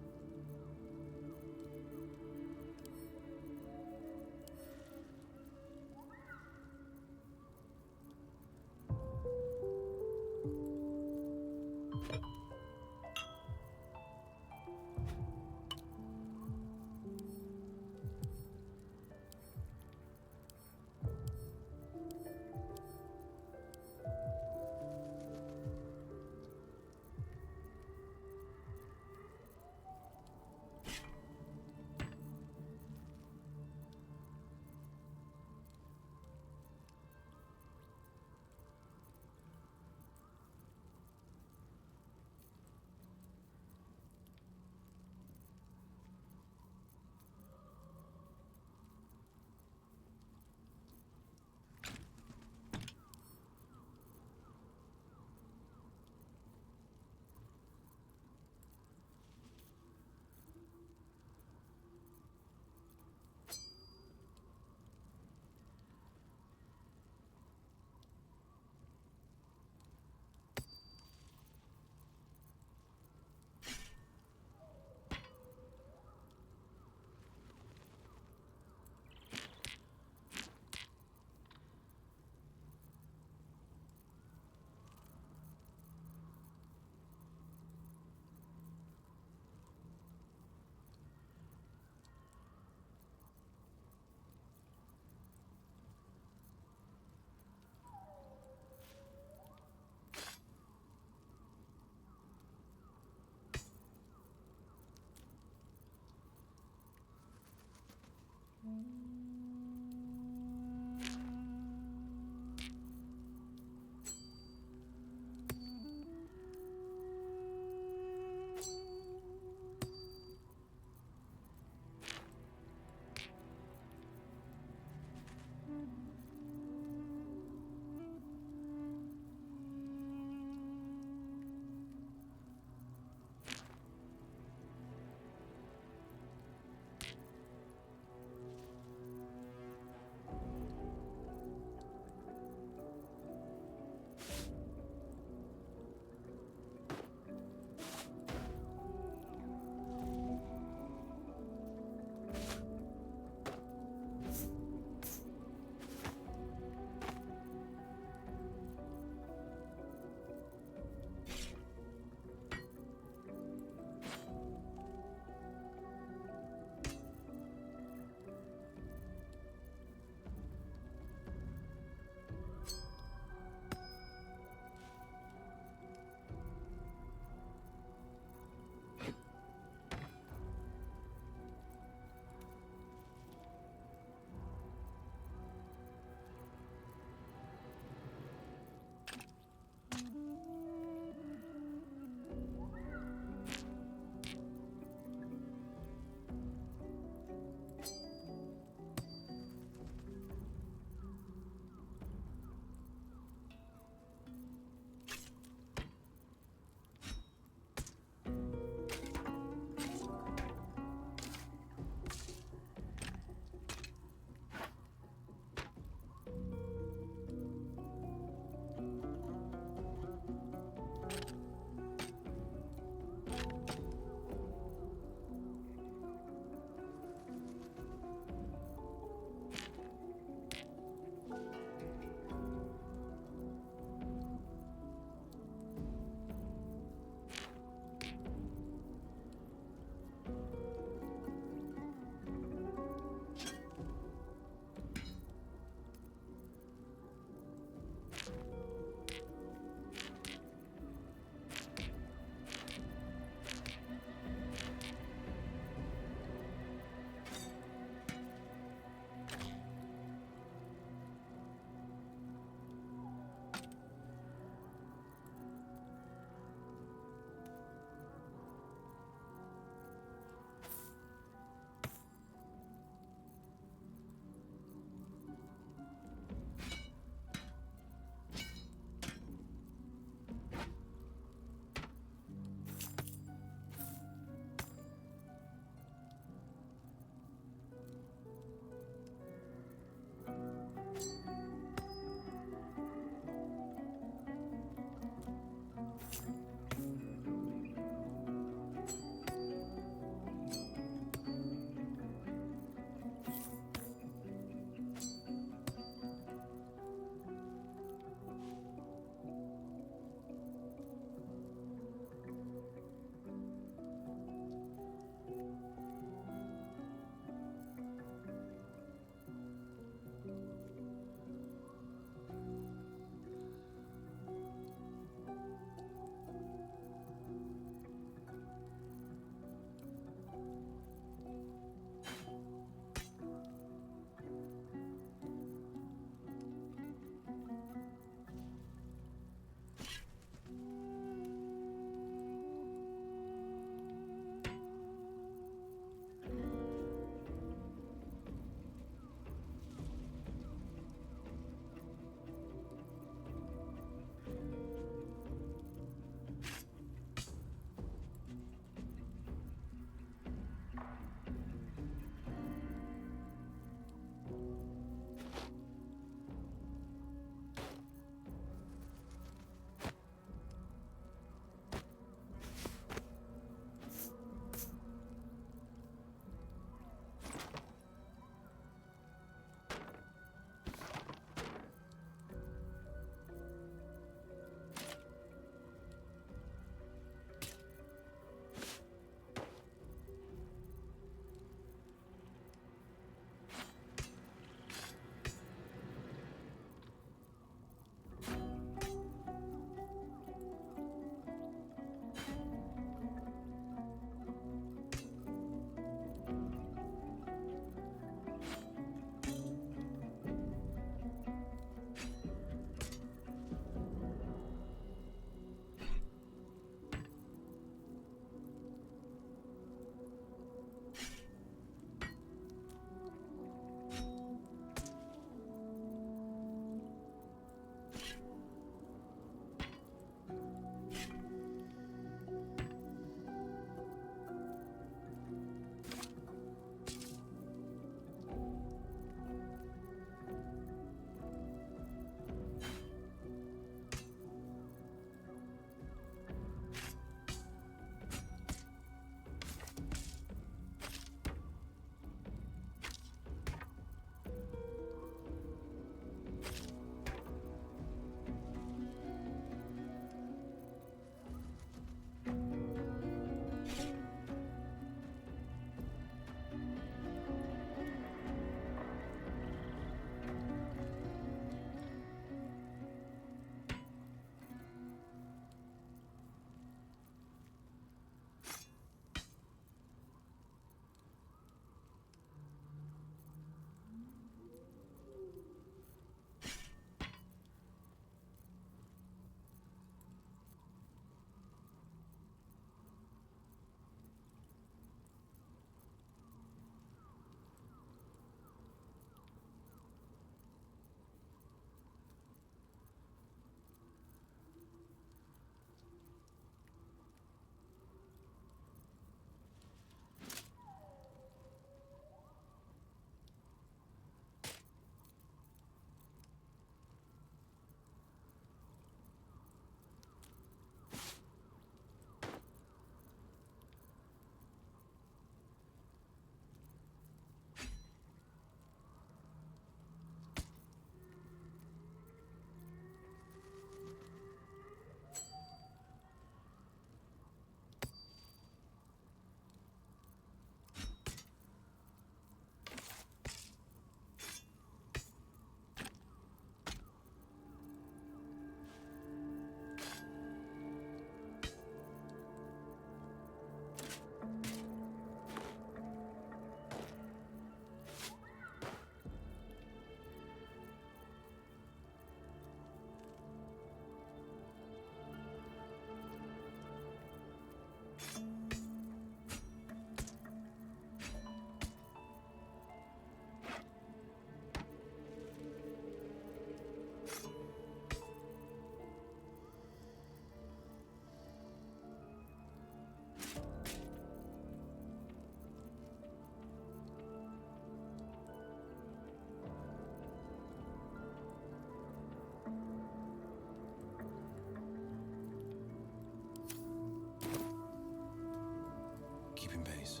keeping pace.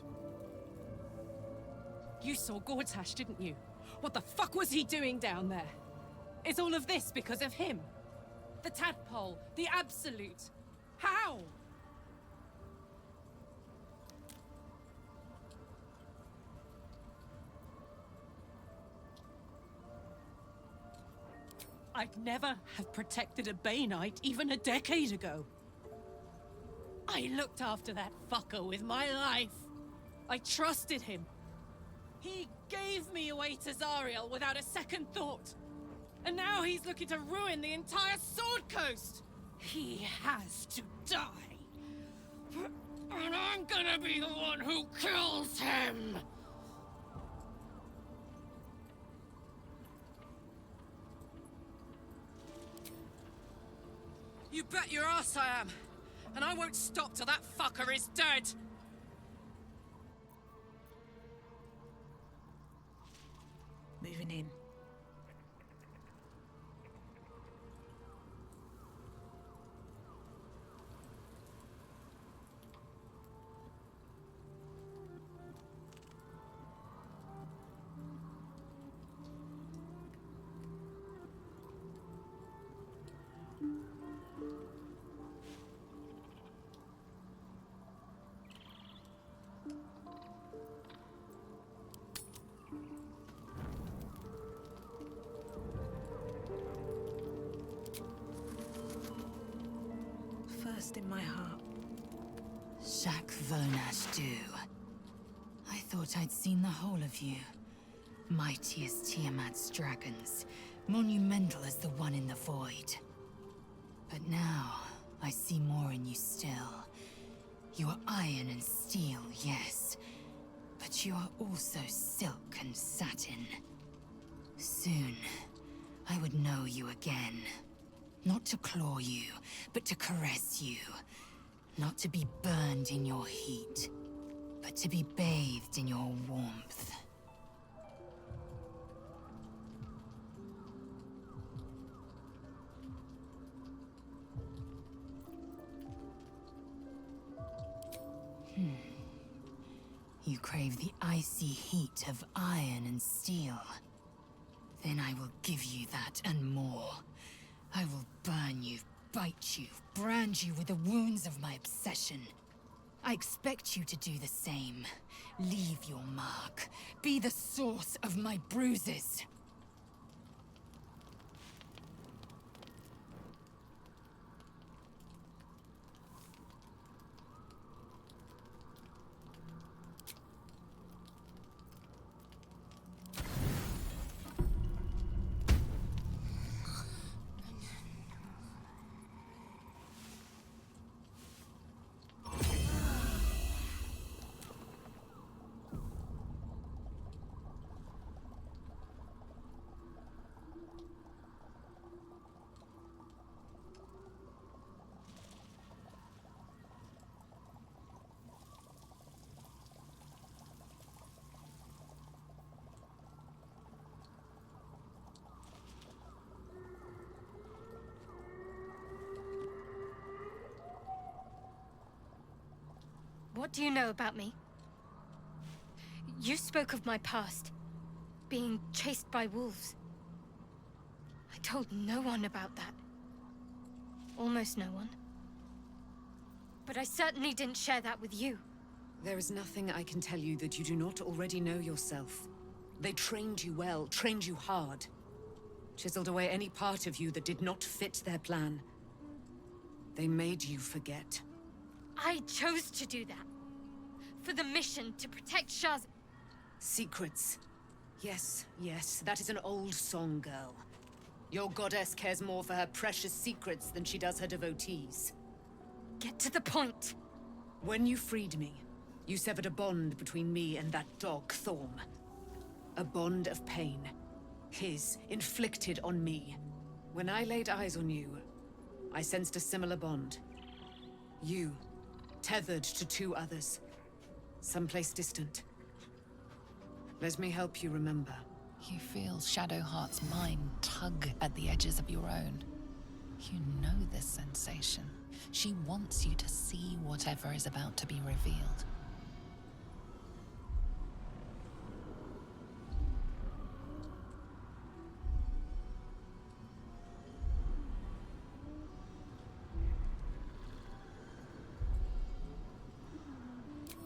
You saw Gortash, didn't you? What the fuck was he doing down there? Is all of this because of him? The tadpole, the absolute. How? I'd never have protected a Bay Knight even a decade ago. I looked after that fucker with my life. I trusted him. He gave me away to Zariel without a second thought. And now he's looking to ruin the entire Sword Coast. He has to die. And I'm gonna be the one who kills him. You bet your ass I am. And I won't stop till that fucker is dead. Moving in. In my heart. Shak Vonash Du. I thought I'd seen the whole of you. Mighty as Tiamat's dragons, monumental as the one in the void. But now, I see more in you still. You are iron and steel, yes. But you are also silk and satin. Soon, I would know you again. Not to claw you, but to caress you. Not to be burned in your heat, but to be bathed in your warmth. You crave the icy heat of iron and steel. Then I will give you that and more. I will burn you, bite you, brand you with the wounds of my obsession. I expect you to do the same. Leave your mark. Be the source of my bruises. What do you know about me? You spoke of my past, being chased by wolves. I told no one about that. Almost no one. But I certainly didn't share that with you. There is nothing I can tell you that you do not already know yourself. They trained you well, trained you hard. Chiseled away any part of you that did not fit their plan. They made you forget. I chose to do that. For the mission to protect Shah's... Secrets. Yes, yes, that is an old song, girl. Your goddess cares more for her precious secrets than she does her devotees. Get to the point. When you freed me, you severed a bond between me and that dog, Throm. A bond of pain. His, inflicted on me. When I laid eyes on you, I sensed a similar bond. You, tethered to two others. Someplace distant. Let me help you remember. You feel Shadowheart's mind tug at the edges of your own. You know this sensation. She wants you to see whatever is about to be revealed.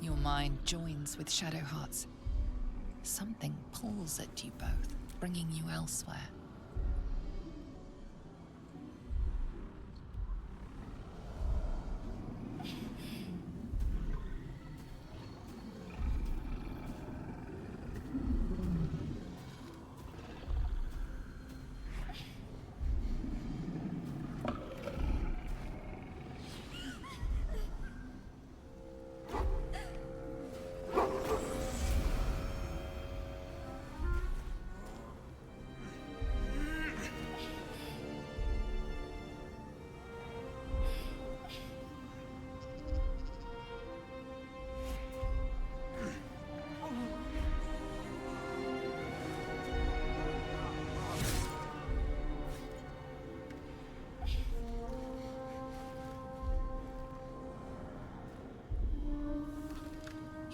Your mind joins with Shadowheart's. Something pulls at you both, bringing you elsewhere.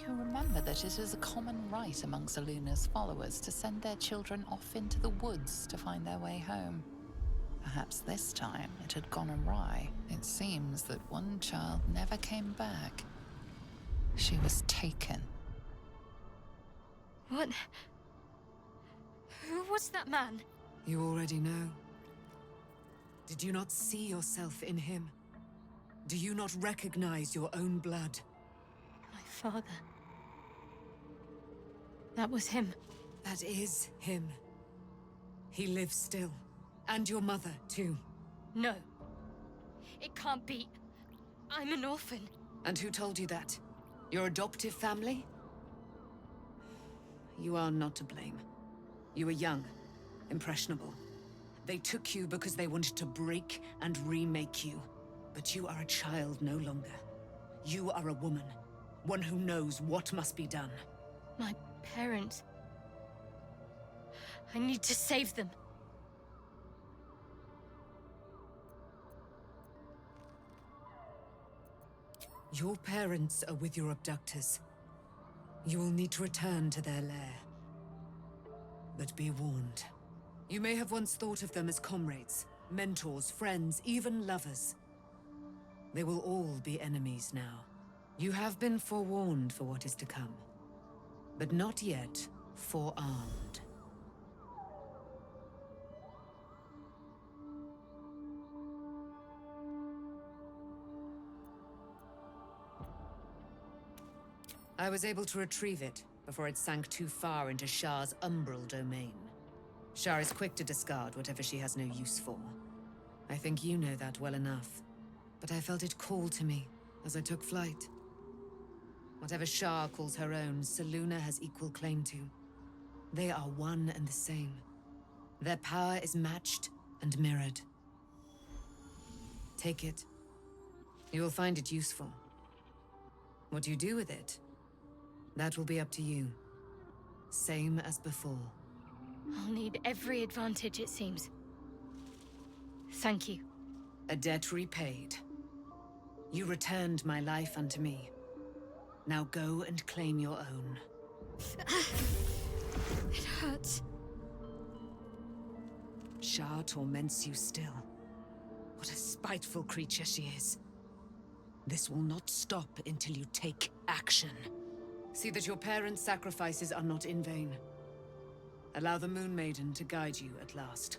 Remember that it is a common rite among Selûne's followers to send their children off into the woods to find their way home. Perhaps this time it had gone awry. It seems that one child never came back. She was taken. What? Who was that man? You already know. Did you not see yourself in him? Do you not recognize your own blood? My father. That was him. That is him. He lives still. And your mother, too. No. It can't be. I'm an orphan. And who told you that? Your adoptive family? You are not to blame. You were young, impressionable. They took you because they wanted to break and remake you. But you are a child no longer. You are a woman. One who knows what must be done. My parents. I need to save them. Your parents are with your abductors. You will need to return to their lair. But be warned. You may have once thought of them as comrades, mentors, friends, even lovers. They will all be enemies now. You have been forewarned for what is to come. But not yet forearmed. I was able to retrieve it before it sank too far into Shah's umbral domain. Shah is quick to discard whatever she has no use for. I think you know that well enough. But I felt it call to me as I took flight. Whatever Shah calls her own, Selûne has equal claim to. They are one and the same. Their power is matched and mirrored. Take it. You will find it useful. What you do with it, that will be up to you. Same as before. I'll need every advantage, it seems. Thank you. A debt repaid. You returned my life unto me. Now go and claim your own. It hurts. Shah torments you still. What a spiteful creature she is. This will not stop until you take action. See that your parents' sacrifices are not in vain. Allow the Moon Maiden to guide you at last.